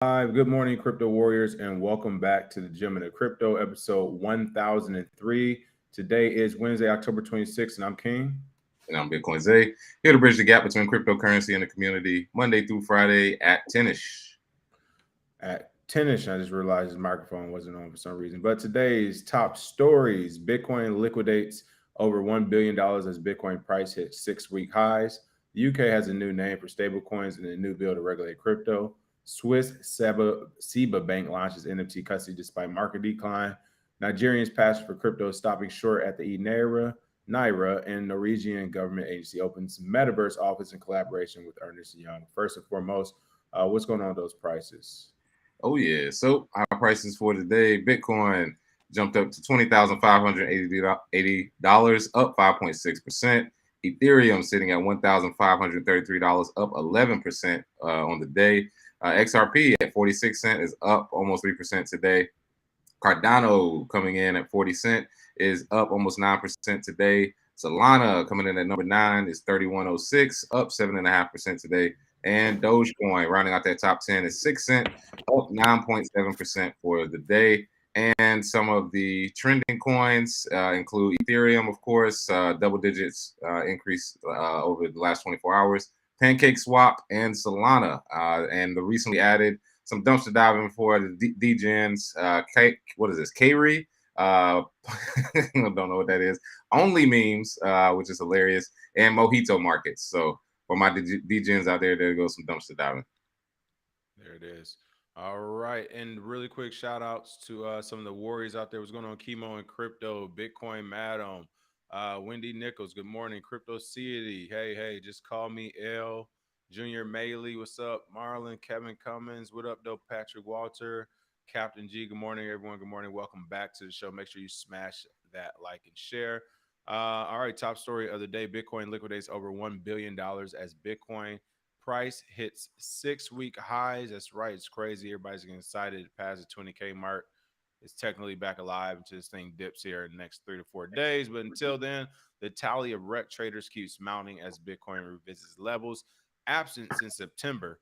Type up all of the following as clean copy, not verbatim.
Good morning, crypto warriors, and welcome back to the Gym of the Crypto, episode 1003. Today is Wednesday, October 26th, and I'm King. And I'm Bitcoin Zay, here to bridge the gap between cryptocurrency and the community, Monday through Friday at 10ish. At 10ish, I just realized his microphone wasn't on for some reason. But today's top stories: Bitcoin liquidates over $1 billion as Bitcoin price hits 6-week highs. The UK has a new name for stablecoins and a new bill to regulate crypto. Swiss Seba Bank launches NFT custody despite market decline. Nigerians' passion for crypto stopping short at the eNaira, and Norwegian government agency opens Metaverse office in collaboration with Ernst Young. First and foremost, what's going on with those prices? Oh, yeah. So, our prices for today Bitcoin jumped up to $20,580, up 5.6%. Ethereum sitting at $1,533, up 11% on the day. XRP at 46 cents is up almost 3% today. Cardano coming in at 40 cents is up almost 9% today. Solana coming in at number 9 is 31.06, up 7.5% today. And Dogecoin rounding out that top 10 is 6 cents, up 9.7% for the day. And some of the trending coins include Ethereum, of course, double digits increase over the last 24 hours. Pancake Swap and Solana, and the recently added some dumpster diving for the DGens. What is this? KRBE. I don't know what that is. Only memes, which is hilarious, and mojito markets. So for my DGens out there goes some dumpster diving. There it is. All right. And really quick shout outs to some of the warriors out there. What's going on? Chemo and crypto, Bitcoin Madam, Wendy Nichols. Good morning. Crypto City. Hey, just call me L. Junior Maley. What's up? Marlon, Kevin Cummins. What up, though? Patrick Walter. Captain G. Good morning, everyone. Good morning. Welcome back to the show. Make sure you smash that like and share. All right. Top story of the day Bitcoin liquidates over $1 billion as Bitcoin price hits 6-week highs. That's right. It's crazy. Everybody's getting excited to pass the 20K mark. It's technically back alive until this thing dips here in the next 3 to 4 days. But until then, the tally of rec traders keeps mounting as Bitcoin revisits levels absent since September.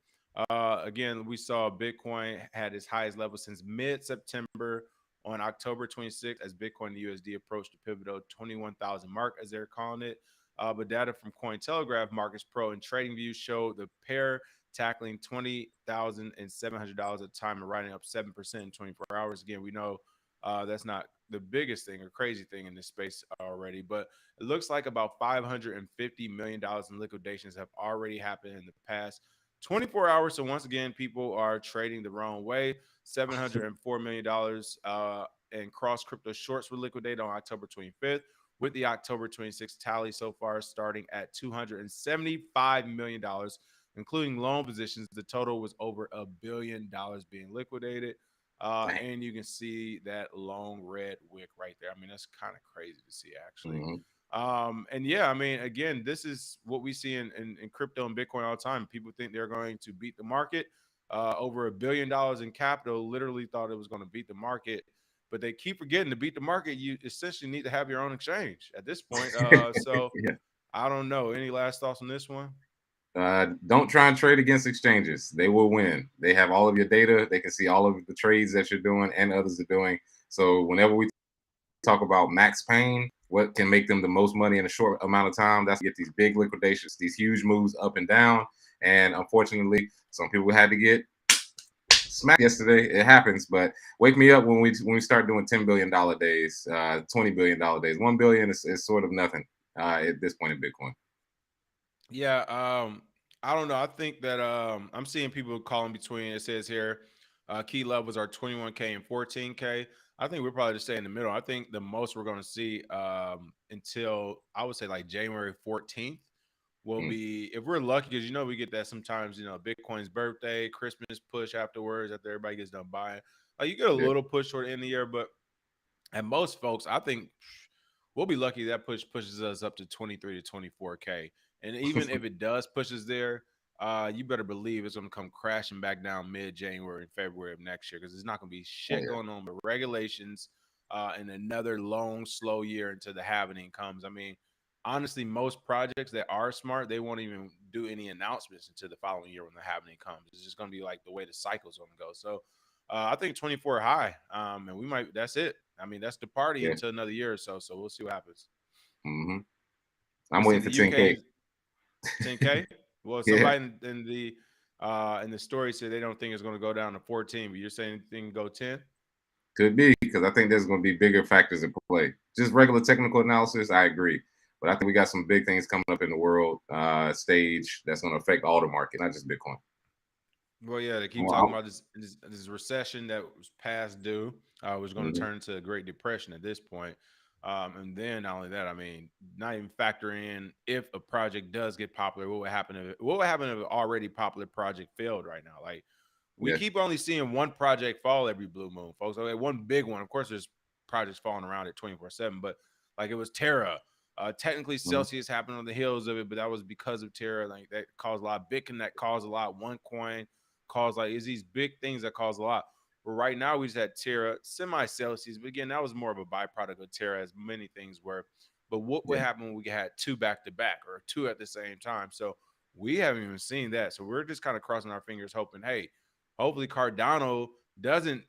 Again, we saw Bitcoin had its highest level since mid-September on October 26th as Bitcoin and USD approached the pivotal 21,000 mark, as they're calling it. But data from Cointelegraph Markets Pro and TradingView show the pair tackling $20,700 a time and riding up 7% in 24 hours. Again, we know that's not the biggest thing or crazy thing in this space already, but it looks like about $550 million in liquidations have already happened in the past 24 hours. So once again, people are trading the wrong way. $704 million in cross crypto shorts were liquidated on October 25th, with the October 26th tally so far starting at $275 million, including loan positions. The total was over $1 billion being liquidated. And you can see that long red wick right there. I mean, that's kind of crazy to see, actually. Mm-hmm. And yeah, I mean, again, this is what we see in crypto and Bitcoin all the time. People think they're going to beat the market. Over $1 billion in capital literally thought it was going to beat the market, but they keep forgetting to beat the market. You essentially need to have your own exchange at this point. So Yeah. I don't know. Any last thoughts on this one? Don't try and trade against exchanges. They will win. They have all of your data. They can see all of the trades that you're doing and others are doing. So whenever we talk about max pain, what can make them the most money in a short amount of time, that's get these big liquidations, these huge moves up and down. And unfortunately, some people had to get smacked yesterday. It happens, but wake me up when we start doing $10 billion days, $20 billion days. 1 billion is sort of nothing at this point in Bitcoin. Yeah, I don't know. I think that I'm seeing people calling between. It says here, key levels are 21K and 14K. I think we're probably just stay in the middle. I think the most we're going to see until I would say like January 14th will be, if we're lucky, because we get that sometimes. Bitcoin's birthday, Christmas push afterwards after everybody gets done buying. Like you get a Yeah. little push toward the end of the year, but and most folks, I think we'll be lucky that pushes us up to 23 to 24K. And even if it does push us there, you better believe it's going to come crashing back down mid-January and February of next year because there's not going to be Oh, shit yeah. going on but regulations and another long, slow year until the halvening comes. I mean, honestly, most projects that are smart, they won't even do any announcements until the following year when the halving comes. It's just going to be like the way the cycle's going to go. So I think 24 high, and we might. That's it. I mean, that's the party Yeah. until another year or so. So we'll see what happens. Hmm. I I'm see waiting for the 10K. UK 10K. Well, Yeah, somebody in the story said they don't think it's going to go down to 14, but you're saying it can go 10. could be because I think there's going to be bigger factors in play. Just regular technical analysis, I agree. But I think we got some big things coming up in the world stage that's going to affect all the market, not just Bitcoin. Well, yeah, they keep talking Well, about this recession that was past due, was going to mm-hmm. turn into a Great Depression at this point. And then not only that, I mean, not even factor in if a project does get popular, what would happen if an already popular project failed right now? Like we Yeah, keep only seeing one project fall every blue moon, folks. Okay, one big one. Of course, there's projects falling around at 24/7, but like it was Terra. Technically, mm-hmm. Celsius happened on the heels of it, but that was because of Terra. Like that caused a lot. Bitcoin that caused a lot. OneCoin caused like is these big things that cause a lot. But right now we just had Terra, semi Celsius, but again, that was more of a byproduct of Terra, as many things were. But what would Yeah, happen when we had two back to back or two at the same time? So we haven't even seen that. So we're just kind of crossing our fingers, hoping, hey, hopefully Cardano doesn't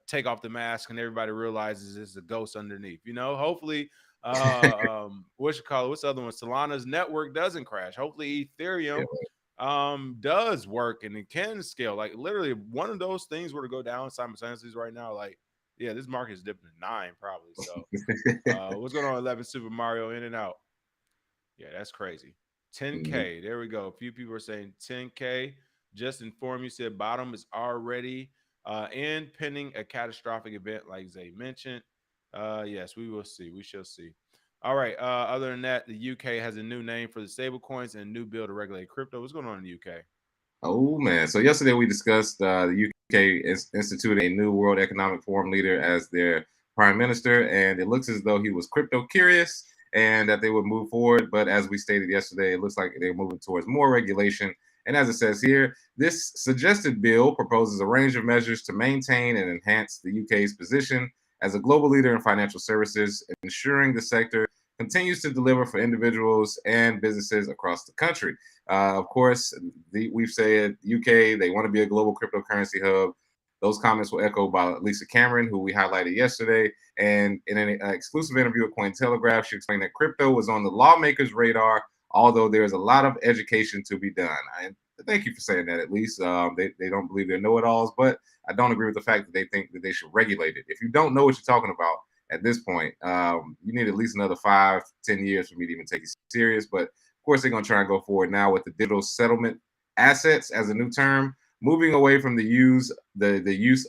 take off the mask and everybody realizes there's a ghost underneath. You know, hopefully, what you call it? What's the other one? Solana's network doesn't crash. Hopefully, yeah, Ethereum does work and it can scale. Like literally, if one of those things were to go down simultaneously right now, like yeah, this market is dipping to 9 probably. So, what's going on? 11 Super Mario in and out. Yeah, that's crazy. mm-hmm. 10K. There we go. A few people are saying 10K. Just inform you said bottom is already in pending a catastrophic event like Zay mentioned. Yes, we will see. We shall see. All right. Other than that, the UK has a new name for the stable coins and a new bill to regulate crypto. What's going on in the UK? Oh man! So yesterday we discussed the UK instituted a new World Economic Forum leader as their prime minister, and it looks as though he was crypto curious and that they would move forward. But as we stated yesterday, it looks like they're moving towards more regulation. And as it says here, this suggested bill proposes a range of measures to maintain and enhance the UK's position as a global leader in financial services, ensuring the sector continues to deliver for individuals and businesses across the country. Of course, we've said UK, they want to be a global cryptocurrency hub. Those comments were echoed by Lisa Cameron, who we highlighted yesterday. And in an exclusive interview with Cointelegraph, she explained that crypto was on the lawmakers' radar, although there's a lot of education to be done. Thank you for saying that, at least. They don't believe they're know-it-alls, but I don't agree with the fact that they think that they should regulate it. If you don't know what you're talking about at this point, you need at least another 5-10 years for me to even take it serious. But of course, they're going to try and go forward now with the digital settlement assets as a new term, moving away from the use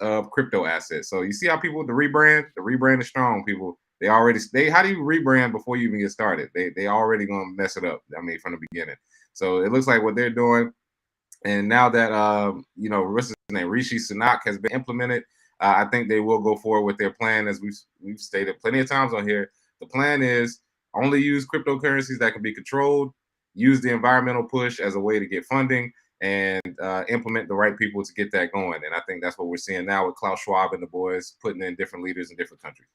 of crypto assets. So you see how people the rebrand is strong. People they how do you rebrand before you even get started? They already going to mess it up. I mean, from the beginning. So it looks like what they're doing. And now that what's his name, Rishi Sunak has been implemented, I think they will go forward with their plan, as we've stated plenty of times on here. The plan is only use cryptocurrencies that can be controlled, use the environmental push as a way to get funding, and implement the right people to get that going. And I think that's what we're seeing now with Klaus Schwab and the boys putting in different leaders in different countries.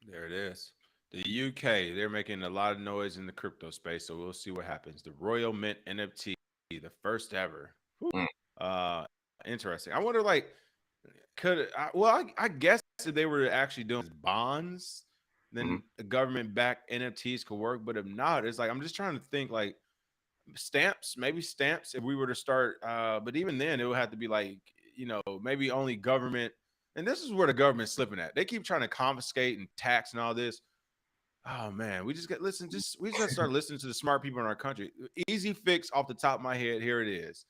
There it is. The UK, they're making a lot of noise in the crypto space, so we'll see what happens. The Royal Mint NFT, the first ever. Mm, Interesting. I wonder, like, I guess if they were actually doing bonds, mm-hmm. then the government-backed NFTs could work. But if not, it's like I'm just trying to think, like, stamps, maybe stamps. If we were to start, but even then, it would have to be like, maybe only government. And this is where the government's slipping at. They keep trying to confiscate and tax and all this. Oh man, we just got to start listening to the smart people in our country. Easy fix off the top of my head. Here it is.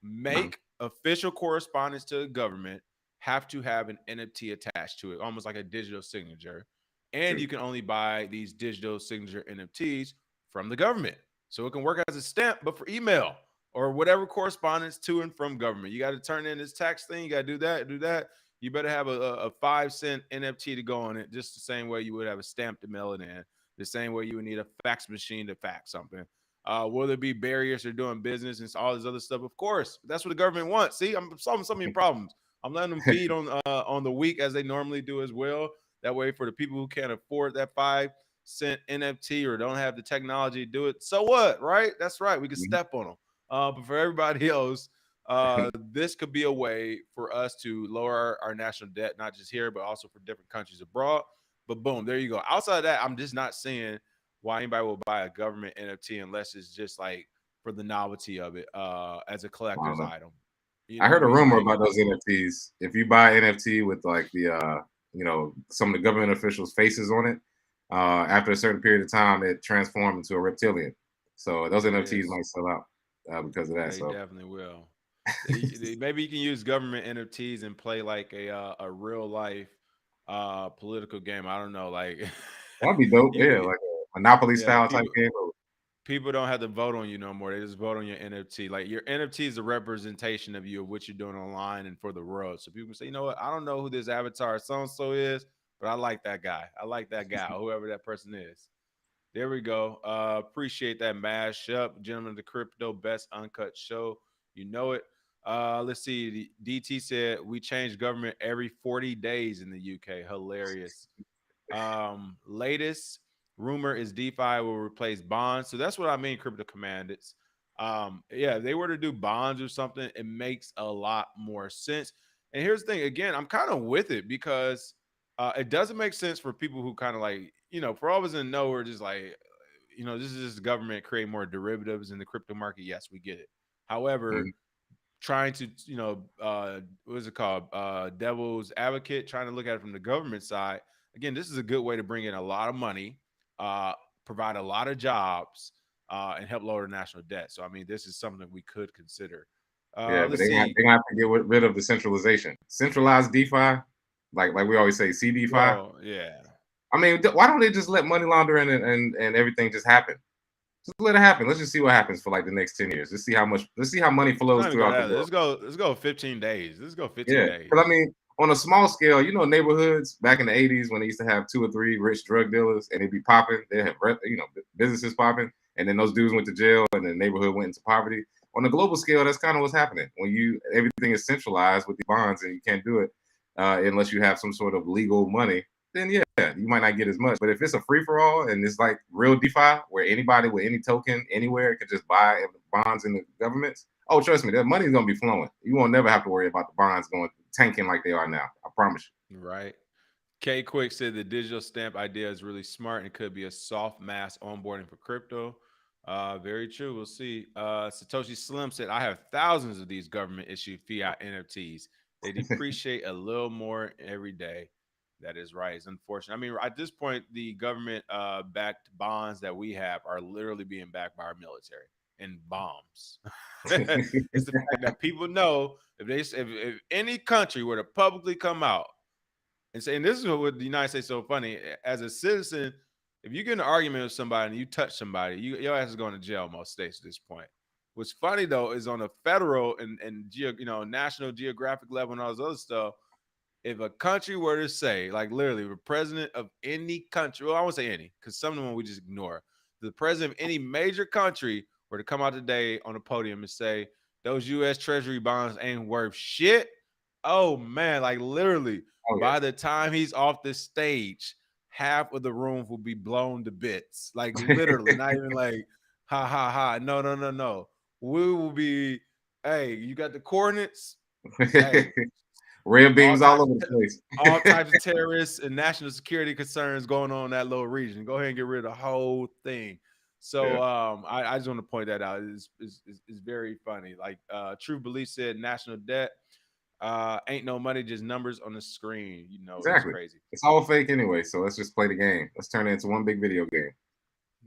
Mm-hmm. Make official correspondence to the government have to have an NFT attached to it, almost like a digital signature. And True. you can only buy these digital signature NFTs from the government. So it can work as a stamp, but for email or whatever correspondence to and from government. You got to turn in this tax thing. You got to do that, do that. You better have a 5 cent NFT to go on it, just the same way you would have a stamp to mail it in, the same way you would need a fax machine to fax something. Will there be barriers to doing business and all this other stuff? Of course, that's what the government wants. See, I'm solving so many problems. I'm letting them feed on the weak as they normally do as well. That way, for the people who can't afford that 100% NFT or don't have the technology to do it, so what, right? That's right. We can Mhm. step on them. But for everybody else, this could be a way for us to lower our national debt, not just here, but also for different countries abroad. But boom, there you go. Outside of that, I'm just not seeing why anybody will buy a government NFT unless it's just like for the novelty of it, as a I don't collector's know. item. You I know what heard I a mean? rumor Like, about those NFTs. If you buy NFT with like the some of the government officials' faces on it, after a certain period of time, it transforms into a reptilian. So those there it NFTs is. might sell out because of that. They So definitely will. Maybe you can use government NFTs and play like a real life political game. I don't know, like that'd be dope. Yeah, you like a Monopoly yeah, style type game. people don't have to vote on you no more. They just vote on your NFT. Like your NFT is a representation of you of what you're doing online and for the world. So people can say, you know what, I don't know who this avatar so and so is, but I like that guy. I like that guy, whoever that person is. There we go. Appreciate that mashup. Gentlemen of the Crypto Best Uncut Show. You know it. Let's see. DT said we change government every 40 days in the UK. Hilarious. Latest rumor is DeFi will replace bonds. So that's what I mean, Crypto Commandants. Yeah, if they were to do bonds or something, it makes a lot more sense. And here's the thing, again, I'm kind of with it because it doesn't make sense for people who kind of like, for all of us in know, we're just like, this is just the government create more derivatives in the crypto market. Yes, we get it. However, Mhm. trying to, what is it called? Devil's advocate, trying to look at it from the government side. Again, this is a good way to bring in a lot of money, uh, provide a lot of jobs, and help lower the national debt. So, I mean, this is something we could consider. Yeah, but Let's see. they're gonna have to get rid of the centralization. Centralized DeFi, like we always say, CDFI. Well, yeah. I mean, why don't they just let money laundering and everything just happen? Just let it happen. Let's just see what happens for like the next 10 years. Let's see how much. Let's see how money Let's not flows even go throughout the that. world. Let's go 15 days. Let's go 15 Yeah, because I days. mean, on a small scale, neighborhoods back in the '80s when they used to have 2 or 3 rich drug dealers and they'd be popping. They have businesses popping, and then those dudes went to jail, and the neighborhood went into poverty. On a global scale, that's kind of what's happening when everything is centralized with the bonds, and you can't do it unless you have some sort of legal money. Then yeah, you might not get as much. But if it's a free for all and it's like real DeFi, where anybody with any token anywhere can just buy bonds in the governments, oh, trust me, that money's gonna be flowing. You won't never have to worry about the bonds going tanking like they are now. I promise Right. K Quick said the digital stamp idea is really smart and could be a soft mass onboarding for crypto. Very true. We'll see. Satoshi Slim said, I have thousands of these government issued fiat NFTs. They you. depreciate a little more every day. That is right. It's unfortunate. I mean, at this point, the government backed bonds that we have are literally being backed by our military and bombs. It's the fact that people know if any country were to publicly come out and say, and this is what the United States is so funny. As a citizen, if you get in an argument with somebody and you touch somebody, your ass is going to jail most states at this point. What's funny though is on a federal and National Geographic level and all this other stuff, if a country were to say, like literally, the president of any country, well, I won't say any, because some of them we just ignore. The president of any major country were to come out today on a podium and say those U.S. Treasury bonds ain't worth shit. Oh man, like literally, Oh yeah. by the time he's off the stage, half of the room will be blown to bits. Like literally, not even like ha ha ha. No, no, no, no. We will be. Hey, you got the coordinates. Hey, Red all beams all types over of the place. all types of terrorists and national security concerns going on in that little region. Go ahead and get rid of the whole thing. Yeah, So I just want to point that out. It's very funny. Like True Belief said, national debt ain't no money, just numbers on the screen. It's exactly. crazy. It's all fake anyway. So let's just play the game. Let's turn it into one big video game.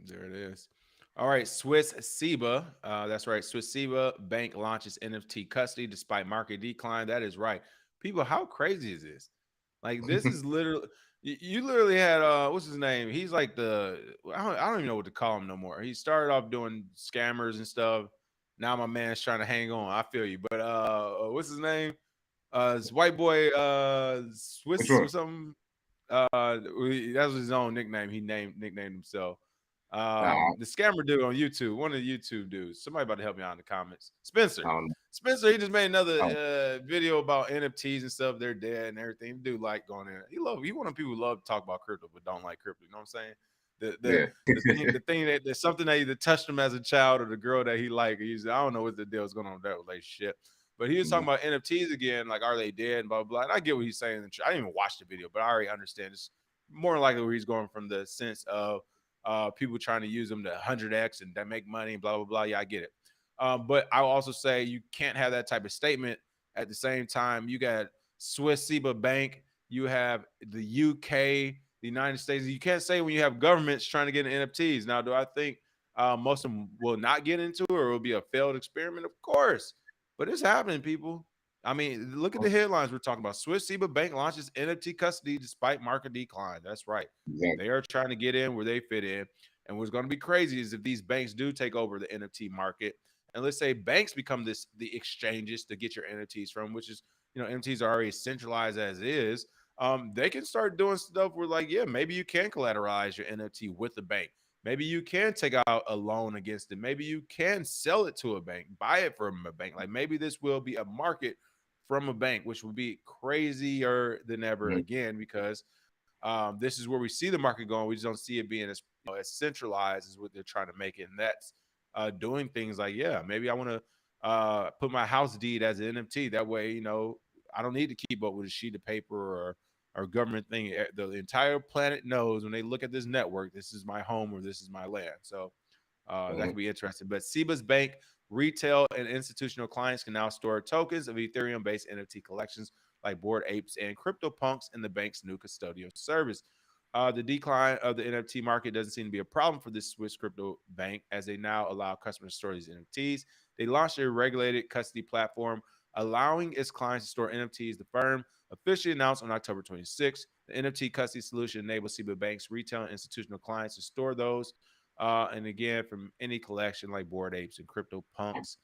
There it is. All right, Swiss Seba. That's right. Swiss Seba Bank launches NFT custody despite market decline. That is right. People, how crazy is this? Like, this is literally you literally had what's his name? He's like I don't even know what to call him no more. He started off doing scammers and stuff. Now my man's trying to hang on. I feel you. But what's his name? This white boy Which Swiss or one? something. That was his own nickname. He nicknamed himself. Nah, The scammer dude on YouTube, one of the YouTube dudes. Somebody about to help me out in the comments. Spencer. I don't know. Spencer, he just made another Oh, video about NFTs and stuff. They're dead and everything. Dude like going in. He one of the people who love to talk about crypto but don't like crypto. You know what I'm saying? The the thing that there's something that either touched him as a child or the girl that he liked. I don't know what the deal is going on with that relationship. But he was talking about NFTs again, like are they dead and blah blah blah. And I get what he's saying. I didn't even watch the video, but I already understand. It's more likely where he's going from the sense of people trying to use them to 100x and that make money and blah blah blah. Yeah, I get it. But I will also say you can't have that type of statement at the same time. You got Swiss Seba Bank, you have the UK, the United States. You can't say when you have governments trying to get into NFTs. Now, do I think most of them will not get into it or it will be a failed experiment? Of course. But it's happening, people. I mean, look at the headlines we're talking about. Swiss Seba Bank launches NFT custody despite market decline. That's right. They are trying to get in where they fit in. And what's going to be crazy is if these banks do take over the NFT market, and let's say banks become the exchanges to get your NFTs from, which is, NFTs are already centralized as is. They can start doing stuff where, like, yeah, maybe you can collateralize your NFT with the bank. Maybe you can take out a loan against it. Maybe you can sell it to a bank, buy it from a bank. Like maybe this will be a market from a bank, which would be crazier than ever again, because this is where we see the market going. We just don't see it being as centralized as what they're trying to make it. And that's doing things like, yeah, maybe I want to put my house deed as an NFT. That way, I don't need to keep up with a sheet of paper or government thing. The entire planet knows when they look at this network, this is my home or this is my land. So that could be interesting. But Seba's Bank retail and institutional clients can now store tokens of Ethereum-based NFT collections like Bored Apes and CryptoPunks in the bank's new custodial service. The decline of the NFT market doesn't seem to be a problem for this Swiss crypto bank, as they now allow customers to store these NFTs. They launched a regulated custody platform allowing its clients to store NFTs. The firm officially announced on October 26th. The NFT custody solution enables Seba Bank's retail and institutional clients to store those. And again, from any collection like Bored Apes and CryptoPunks.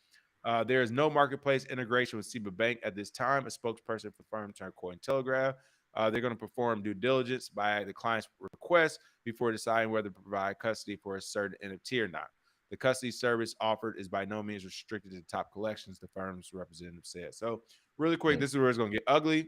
There is no marketplace integration with Seba Bank at this time. A spokesperson for the firm turned Cointelegraph. They're going to perform due diligence by the client's request before deciding whether to provide custody for a certain NFT or not. The custody service offered is by no means restricted to top collections, the firm's representative said. So, really quick, this is where it's going to get ugly.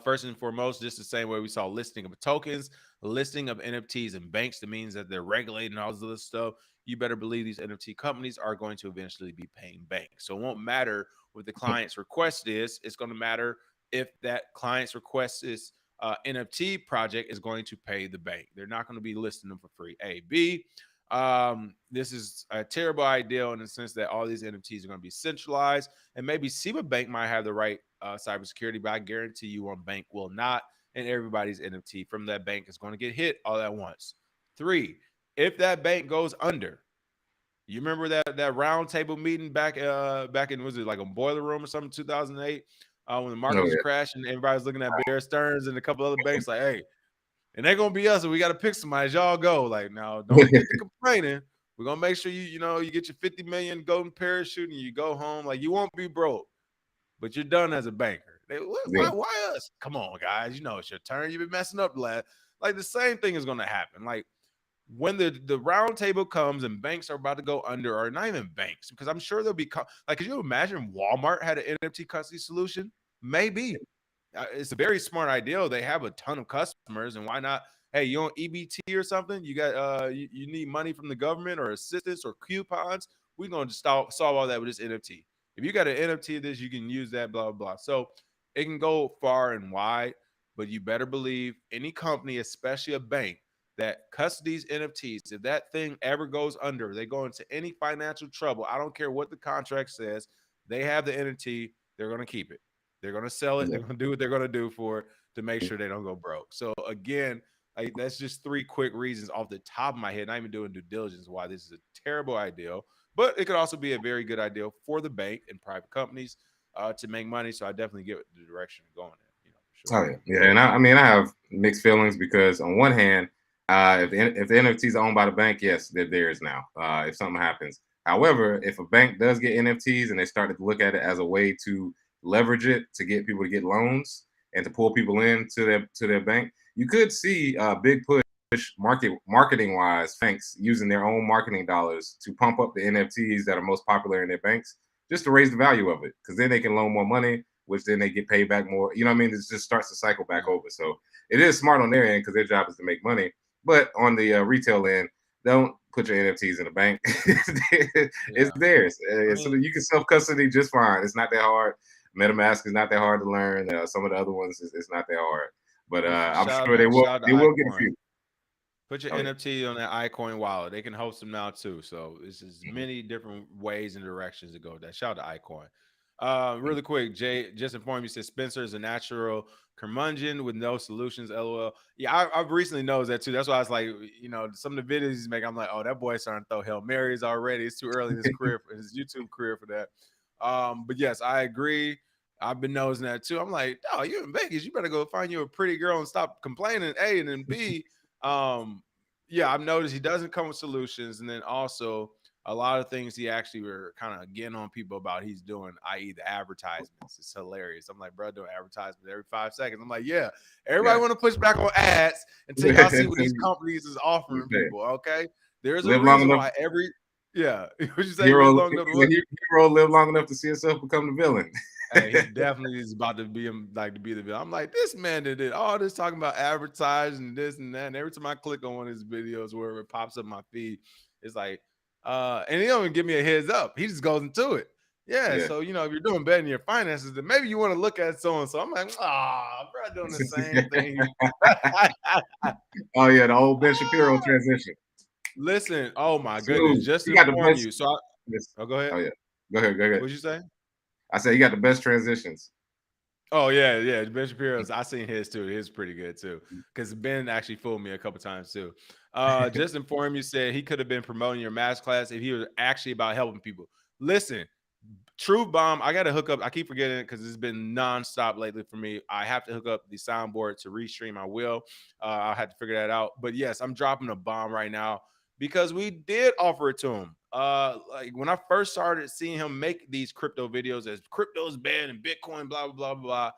First and foremost, just the same way we saw listing of tokens, listing of NFTs and banks. That means that they're regulating all this other stuff. You better believe these NFT companies are going to eventually be paying banks. So it won't matter what the client's request is. It's going to matter if that client's request is NFT project is going to pay the bank. They're not going to be listing them for free. A, B, this is a terrible idea in the sense that all these NFTs are going to be centralized, and maybe Seba Bank might have the right cybersecurity, but I guarantee you one bank will not, and everybody's NFT from that bank is going to get hit all at once. 3, if that bank goes under, you remember that round table meeting back in, was it like a boiler room or something, 2008, when the market was crashing, everybody was looking at Bear Stearns and a couple other banks like, hey, it ain't gonna be us, and we got to pick somebody. As y'all go, like, now don't get to complaining. We're gonna make sure you get your 50 million golden parachute and you go home. Like, you won't be broke, but you're done as a banker. Why us? Come on, guys. It's your turn. You've been messing up, lad. Like, the same thing is gonna happen. Like, when the round table comes and banks are about to go under, or not even banks, because I'm sure there'll be like, could you imagine Walmart had an NFT custody solution? Maybe. It's a very smart idea. They have a ton of customers, and why not? Hey, you on EBT or something? You got you need money from the government or assistance or coupons? We're gonna just solve all that with this NFT. If you got an NFT of this, you can use that, blah, blah, blah. So it can go far and wide, but you better believe any company, especially a bank, that custodies NFTs, if that thing ever goes under, they go into any financial trouble, I don't care what the contract says, they have the NFT, they're going to keep it. They're going to sell it. They're going to do what they're going to do for it to make sure they don't go broke. So again, that's just 3 quick reasons off the top of my head, not even doing due diligence, why this is a terrible idea. But it could also be a very good idea for the bank and private companies to make money. So I definitely get the direction going in. For sure. Oh yeah, and I mean, I have mixed feelings because on one hand, if the NFTs are owned by the bank, yes, they're theirs now. If something happens, however, if a bank does get NFTs and they started to look at it as a way to leverage it to get people to get loans and to pull people into their bank, you could see a big push marketing wise, banks using their own marketing dollars to pump up the NFTs that are most popular in their banks, just to raise the value of it, because then they can loan more money, which then they get paid back more. You know what I mean? It just starts to cycle back over. So it is smart on their end because their job is to make money. But on the retail end, don't put your NFTs in a bank. It's Yeah. theirs. I So mean, you can self custody just fine. It's not that hard. MetaMask is not that hard to learn. Some of the other ones is not that hard. But I'm sure shout out to they will get a iCoin. few. Put your Oh yeah. NFT on that iCoin wallet. They can host them now too. So it's just many different ways and directions to go with that. Shout out to iCoin. Really quick, Jay, just inform you, said Spencer is a natural curmudgeon with no solutions. LOL. Yeah, I've recently noticed that too. That's why I was like, some of the videos he's making, I'm like, oh, that boy's starting to throw Hail Marys already. It's too early in his career, in his YouTube career for that. But yes, I agree. I've been noticing that too. I'm like, oh, you in Vegas, you better go find you a pretty girl and stop complaining. A, and then B, yeah, I've noticed he doesn't come with solutions, and then also a lot of things he actually were kind of getting on people about he's doing, i.e., the advertisements. It's hilarious. I'm like, bro, doing advertisements every 5 seconds. I'm like, yeah, everybody Yeah. want to push back on ads until y'all see what these companies is offering people. Okay, there's a Live long reason enough. why yeah, what you say? Hero, Live long enough to what? hero live long enough to see himself become the villain. Hey, he definitely is about to be him, like to be the villain. I'm like, this man that did all this talking about advertising, this and that. And every time I click on one of his videos, where it pops up my feed, it's like, and he don't even give me a heads up. He just goes into it. Yeah. Yeah. So, if you're doing better in your finances, then maybe you want to look at so and so. I'm like, bro, doing the same thing. Oh yeah, the old Ben Shapiro transition. Listen, oh my goodness, Dude, just he to got the inform best. you. So, go Oh ahead. yeah, go ahead, go ahead. What'd you say? I said he got the best transitions. Oh yeah. Ben Shapiro's. I seen his too. His pretty good too. Because Ben actually fooled me a couple times too. Just inform you, said he could have been promoting your math class if he was actually about helping people. Listen, Truth Bomb, I got to hook up. I keep forgetting it because it's been nonstop lately for me. I have to hook up the soundboard to restream. I will. I'll have to figure that out. But yes, I'm dropping a bomb right now because we did offer it to him. Like when I first started seeing him make these crypto videos as crypto's bad and Bitcoin, blah, blah, blah, blah.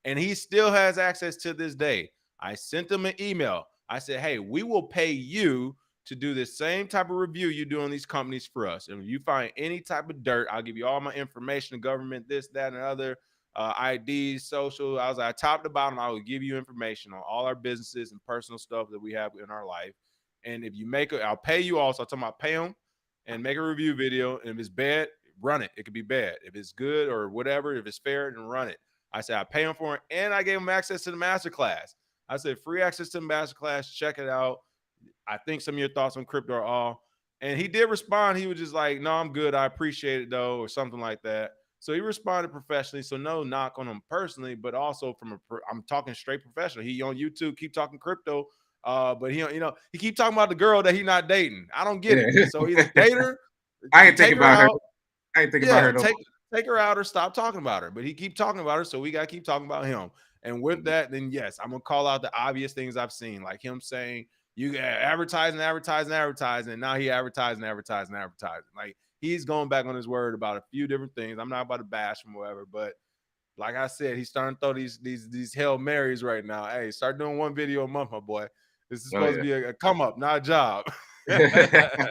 And he still has access to this day. I sent him an email. I said, hey, we will pay you to do the same type of review you do on these companies for us. And if you find any type of dirt, I'll give you all my information, government, this, that, and other, IDs, social. I was like, top to bottom, I will give you information on all our businesses and personal stuff that we have in our life. And if you make it, I'll pay you also. I'm talking about pay them and make a review video. And if it's bad, run it. It could be bad. If it's good or whatever, if it's fair, then run it. I said, I pay them for it. And I gave them access to the masterclass. I said, free access to the masterclass. Check it out. I think some of your thoughts on crypto are all. And he did respond. He was just like, no, I'm good. I appreciate it though, or something like that. So he responded professionally. So no knock on him personally, but also I'm talking straight professional. He on YouTube, keep talking crypto. But he keep talking about the girl that he not dating. I don't get it. Yeah. So either date her, I ain't take thinking her about her. out. I ain't thinking about Yeah, her no take her out or stop talking about her. But he keep talking about her, so we gotta keep talking about him. And with more. that, then yes, I'm gonna call out the obvious things I've seen, like him saying you got advertising, and now he advertising. Like he's going back on his word about a few different things. I'm not about to bash him or whatever, but like I said, he's starting to throw these Hail Marys right now. Hey, start doing one video a month, my boy. This is Oh supposed to be a come up, not a job. yeah.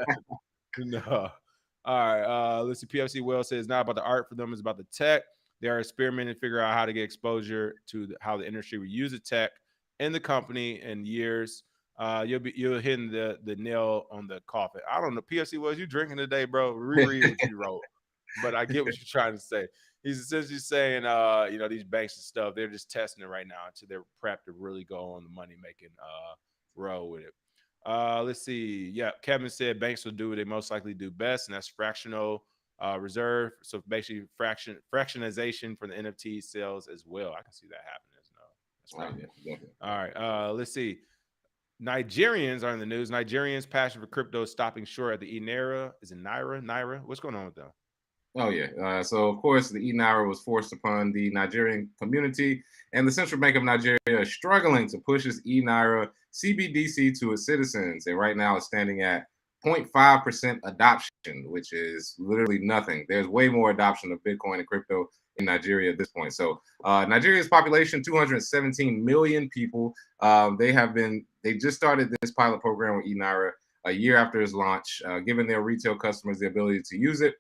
No. All right. Let's see. PFC Well says it's not about the art for them, it's about the tech. They are experimenting to figure out how to get exposure to how the industry will use the tech in the company in years. You're hitting the nail on the coffin. I don't know. PFC Wells, you drinking today, bro? Reread what you wrote. But I get what you're trying to say. He's essentially saying, these banks and stuff, they're just testing it right now until they're prepped to really go on the money making road with it. Let's see. Yeah, Kevin said banks will do what they most likely do best, and that's fractional reserve. So basically, fractionization for the NFT sales as well. I can see that happening as well. That's Oh, crazy. yeah. All right. Let's see. Nigerians are in the news. Nigerians' passion for crypto is stopping short at the eNaira. Is it Naira? What's going on with them? Oh yeah. So of course the eNaira was forced upon the Nigerian community, and the Central Bank of Nigeria is struggling to push its eNaira CBDC to its citizens, and right now it's standing at 0.5% adoption, which is literally nothing. There's way more adoption of Bitcoin and crypto in Nigeria at this point. So Nigeria's population, 217 million people. They just started this pilot program with eNaira a year after its launch, giving their retail customers the ability to use it.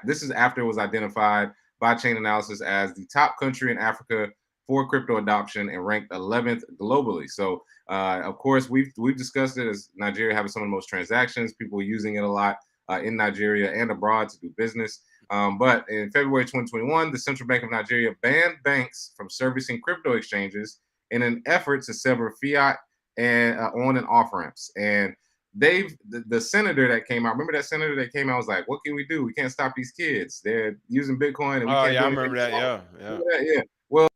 This is after it was identified by Chain Analysis as the top country in Africa for crypto adoption and ranked 11th globally. So, of course, we've discussed it as Nigeria having some of the most transactions, people using it a lot in Nigeria and abroad to do business. But in February 2021, the Central Bank of Nigeria banned banks from servicing crypto exchanges in an effort to sever fiat and on and off ramps. And the senator that came out, remember that senator that came out was like, what can we do? We can't stop these kids. They're using Bitcoin and we Oh can't yeah, do I anything. remember that. Yeah, yeah. Yeah. Well,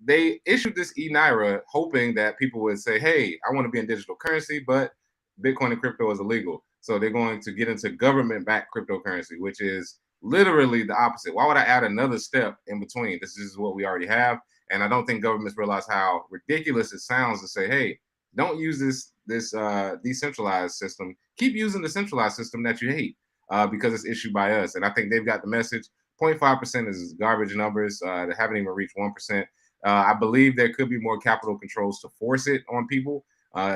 they issued this eNaira hoping that people would say, hey, I want to be in digital currency, but Bitcoin and crypto is illegal. So they're going to get into government-backed cryptocurrency, which is literally the opposite. Why would I add another step in between? This is what we already have. And I don't think governments realize how ridiculous it sounds to say, hey, don't use this decentralized system. Keep using the centralized system that you hate because it's issued by us. And I think they've got the message. 0.5% is garbage numbers that haven't even reached 1%. I believe there could be more capital controls to force it on people,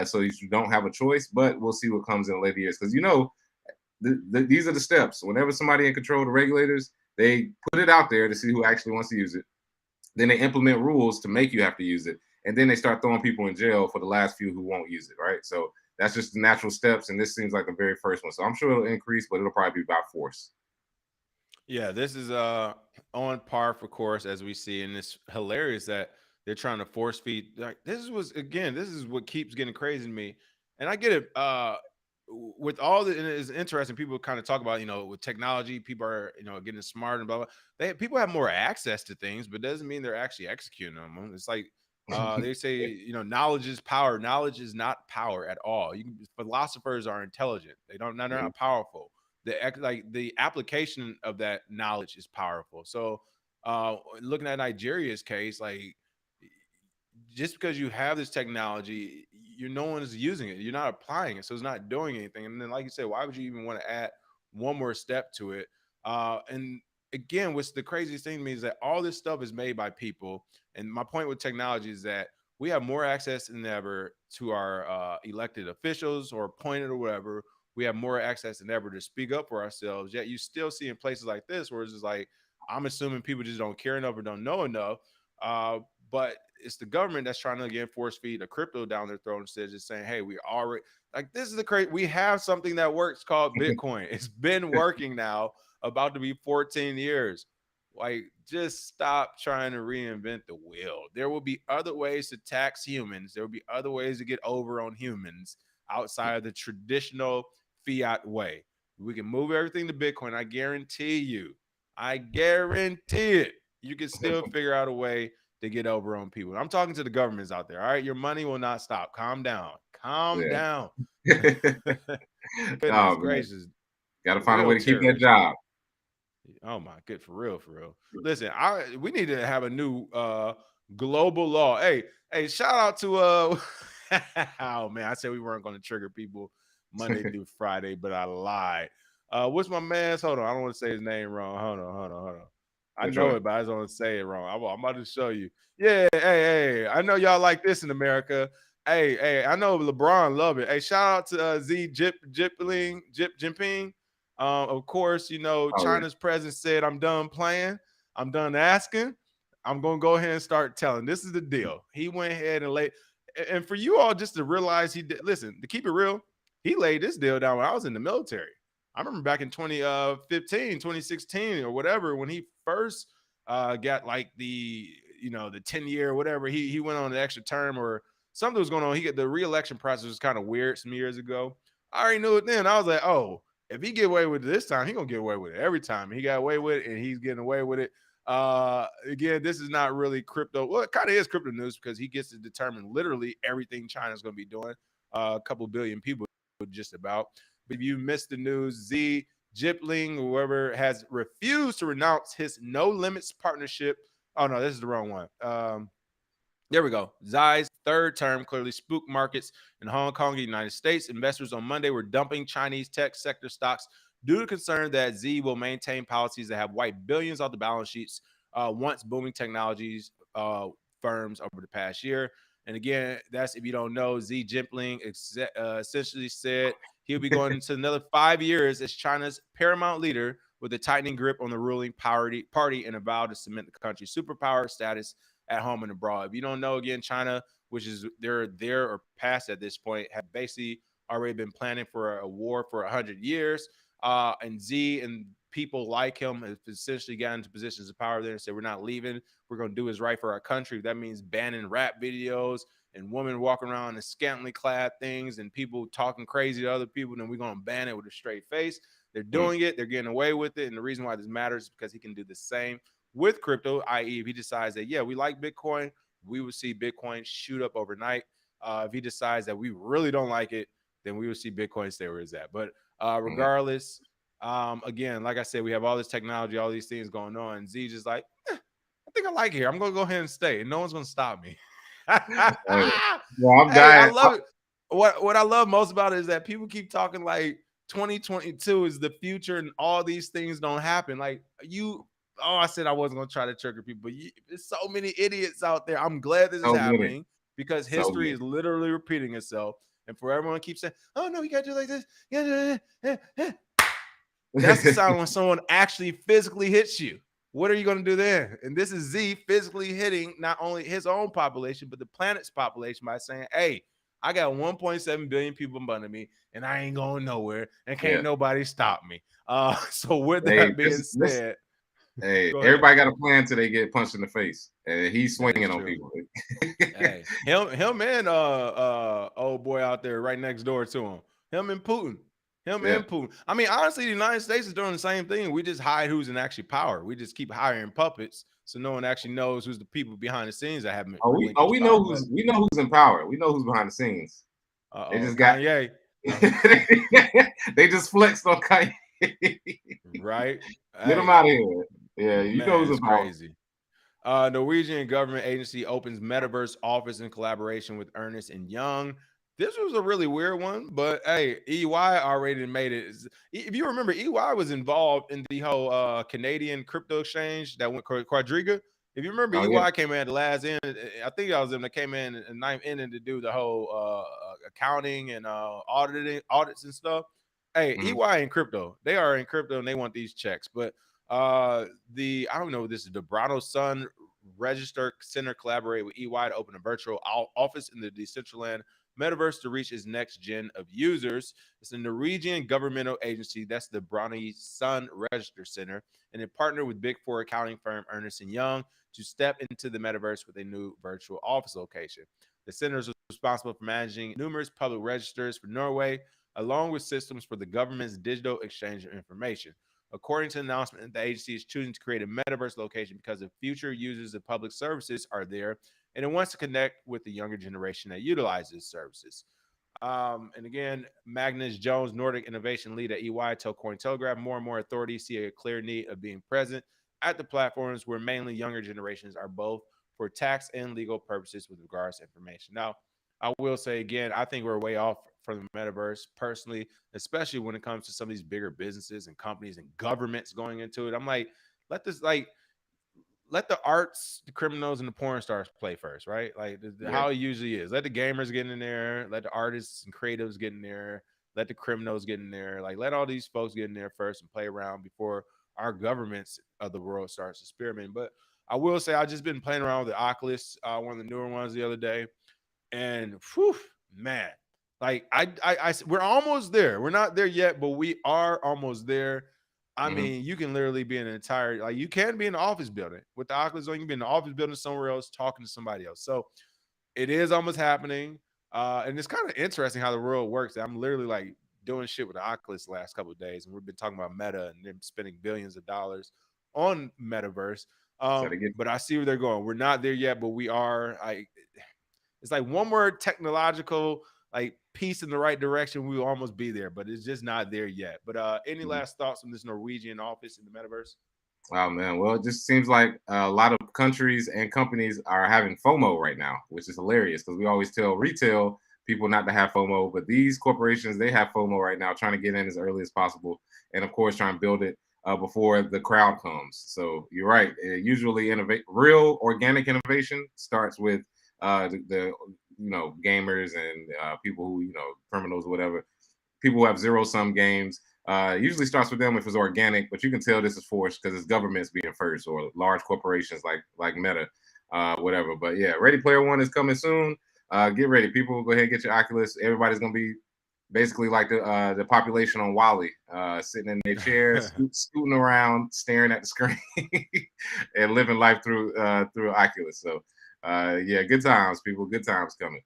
so you don't have a choice. But we'll see what comes in later years, because these are the steps. Whenever somebody in control of the regulators, they put it out there to see who actually wants to use it. Then they implement rules to make you have to use it, and then they start throwing people in jail for the last few who won't use it. Right? So that's just the natural steps, and this seems like the very first one. So I'm sure it'll increase, but it'll probably be by force. Yeah, this is on par for course as we see, and it's hilarious that they're trying to force feed. Like this is what keeps getting crazy to me, and I get it. With all the, and it's interesting. People kind of talk about, with technology, people are getting smart and blah blah. People have more access to things, but doesn't mean they're actually executing them. It's like they say, knowledge is power. Knowledge is not power at all. Philosophers are intelligent. They're not powerful. The application of that knowledge is powerful. So looking at Nigeria's case, like just because you have this technology, no one is using it. You're not applying it, so it's not doing anything. And then, like you said, why would you even want to add one more step to it? And again, what's the craziest thing to me is that all this stuff is made by people. And my point with technology is that we have more access than ever to our elected officials or appointed or whatever. We have more access than ever to speak up for ourselves. Yet you still see in places like this where it's just like, I'm assuming people just don't care enough or don't know enough. But it's the government that's trying to again force feed a crypto down their throat instead of just saying, hey, we already, like, this is the crazy. We have something that works called Bitcoin. It's been working now, about to be 14 years. Like, just stop trying to reinvent the wheel. There will be other ways to tax humans. There will be other ways to get over on humans outside of the traditional fiat way. We can move everything to Bitcoin. I guarantee it. You can still figure out a way to get over on people. I'm talking to the governments out there. All right, your money will not stop. Calm down. Calm down. Goodness gracious. Got to find a Real way to keep that terrorists. job. Oh my good, for real, for real. Listen, we need to have a new global law. Hey, shout out to oh man, I said we weren't going to trigger people Monday through Friday, but I lied. What's my man's? Hold on, I don't want to say his name wrong. Hold on. I know it, but I just want to say it wrong. I'm about to show you. Yeah, hey, I know y'all like this in America. Hey, I know LeBron love it. Hey, shout out to Jinping. Of course, China's president said, I'm done playing. I'm done asking. I'm going to go ahead and start telling. This is the deal. He went ahead and laid. And for you all just to realize he did, listen, to keep it real, he laid this deal down when I was in the military. I remember back in 2015, 2016 or whatever, when he first got like the 10-year or whatever, he went on an extra term or something was going on. The re-election process was kind of weird some years ago. I already knew it then. I was like, oh, if he get away with it this time, he gonna get away with it every time. He got away with it, and he's getting away with it. Again, this is not really crypto. Well, it kind of is crypto news because he gets to determine literally everything China's gonna be doing. A couple billion people, just about. But if you missed the news, Jinping, whoever, has refused to renounce his no limits partnership. Oh no, this is the wrong one. There we go. Xi's third term clearly spooked markets in Hong Kong and the United States. Investors on Monday were dumping Chinese tech sector stocks due to concern that Xi will maintain policies that have wiped billions off the balance sheets once booming technologies firms over the past year. And again, that's, if you don't know, Xi Jinping essentially said he'll be going into another 5 years as China's paramount leader with a tightening grip on the ruling party and a vow to cement the country's superpower status at home and abroad. If you don't know, again, China, which is they're there or past at this point, have basically already been planning for a war for 100 years. And Z and people like him have essentially gotten into positions of power there and said, we're not leaving. We're going to do what's right for our country. That means banning rap videos and women walking around in scantily clad things and people talking crazy to other people. Then we're going to ban it with a straight face. They're doing it. They're getting away with it. And the reason why this matters is because he can do the same with crypto, i.e., if he decides that, yeah, we like Bitcoin, we will see Bitcoin shoot up overnight. If he decides that we really don't like it, then we will see Bitcoin stay where it's at. But regardless, again, like I said, we have all this technology, all these things going on. And Z just like, I think I like it here. I'm going to go ahead and stay. And no one's going to stop me. Well, I'm Hey, dying. I love it. What I love most about it is that people keep talking like 2022 is the future and all these things don't happen. Like I said I wasn't going to try to trigger people, but there's so many idiots out there. I'm glad this is So many. happening because So history many. is literally repeating itself. And for everyone keeps saying, oh, no, you got to do like this. That's the sound when someone actually physically hits you. What are you going to do then? And this is Z physically hitting not only his own population, but the planet's population by saying, hey, I got 1.7 billion people under me, and I ain't going nowhere, and can't nobody stop me. So with that being said, everybody got a plan till they get punched in the face, and he's swinging on people. Hey, him and old boy out there right next door to him and Putin. And Putin. I mean, honestly, the United States is doing the same thing. We just hide who's in actually power. We just keep hiring puppets, so no one actually knows who's the people behind the scenes that haven't. We know who's in power. We know who's behind the scenes. They just got Kanye. They just flexed on Kanye. Right? Get him out of here. Yeah, you know who's in power. Crazy. Norwegian government agency opens Metaverse office in collaboration with Ernst and Young. This was a really weird one, but hey, EY already made it. If you remember, EY was involved in the whole Canadian crypto exchange that went Quadriga. If you remember, EY came in at the last end. I think that was them that came in at the ninth inning to do the whole accounting and audits and stuff. Hey, EY in crypto. They are in crypto and they want these checks. But I don't know, this is the Brano Sun Register Center collaborate with EY to open a virtual office in the Decentraland Metaverse to reach its next gen of users. It's a Norwegian governmental agency. That's the Brano Sun Register Center. And it partnered with Big Four accounting firm Ernst Young to step into the metaverse with a new virtual office location. The center is responsible for managing numerous public registers for Norway, along with systems for the government's digital exchange of information. According to the announcement, the agency is choosing to create a metaverse location because the future users of public services are there, and it wants to connect with the younger generation that utilizes services. And again, Magnus Jones, Nordic innovation lead at EY, told Cointelegraph more and more authorities see a clear need of being present at the platforms where mainly younger generations are both for tax and legal purposes with regards to information. Now, I will say again, I think we're way off from the metaverse personally, especially when it comes to some of these bigger businesses and companies and governments going into it. I'm like, let the arts, the criminals, and the porn stars play first, right? Like how it usually is. Let the gamers get in there, let the artists and creatives get in there, let the criminals get in there. Like let all these folks get in there first and play around before our governments of the world starts experimenting. But I will say I've just been playing around with the Oculus, one of the newer ones the other day. And whew, man, like we're almost there. We're not there yet, but we are almost there. I mean, you can literally be in an entire, like you can be in an office building with the Oculus on. You can be in an office building somewhere else talking to somebody else. So it is almost happening. And it's kind of interesting how the world works. I'm literally like doing shit with the Oculus the last couple of days, and we've been talking about Meta and them spending billions of dollars on Metaverse. But I see where they're going. We're not there yet, but we are. It's like one more technological like piece in the right direction, we will almost be there, but it's just not there yet. But any last thoughts on this Norwegian office in the metaverse? Oh man, well, it just seems like a lot of countries and companies are having FOMO right now, which is hilarious because we always tell retail people not to have FOMO, but these corporations, they have FOMO right now, trying to get in as early as possible, and of course trying to build it before the crowd comes. So you're right. Usually, real organic innovation starts with the gamers and people who criminals or whatever, people who have zero-sum games. Usually starts with them if it's organic, but you can tell this is forced because it's governments being first or large corporations like Meta. whatever. But yeah, Ready Player One is coming soon. Get ready, people. Go ahead and get your Oculus. Everybody's gonna be basically like the population on Wally, sitting in their chairs, scooting around, staring at the screen, and living life through Oculus. So yeah, good times, people. Good times coming.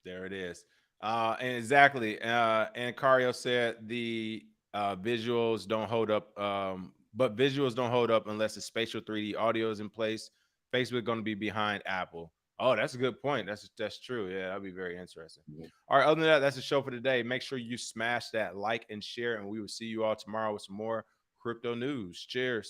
There it is. And exactly. And Cario said the visuals don't hold up, but visuals don't hold up unless the spatial 3D audio is in place. Facebook going to be behind Apple. Oh, that's a good point. That's true. Yeah, that'd be very interesting. All right. Other than that, that's the show for today. Make sure you smash that like and share, and we will see you all tomorrow with some more crypto news. Cheers.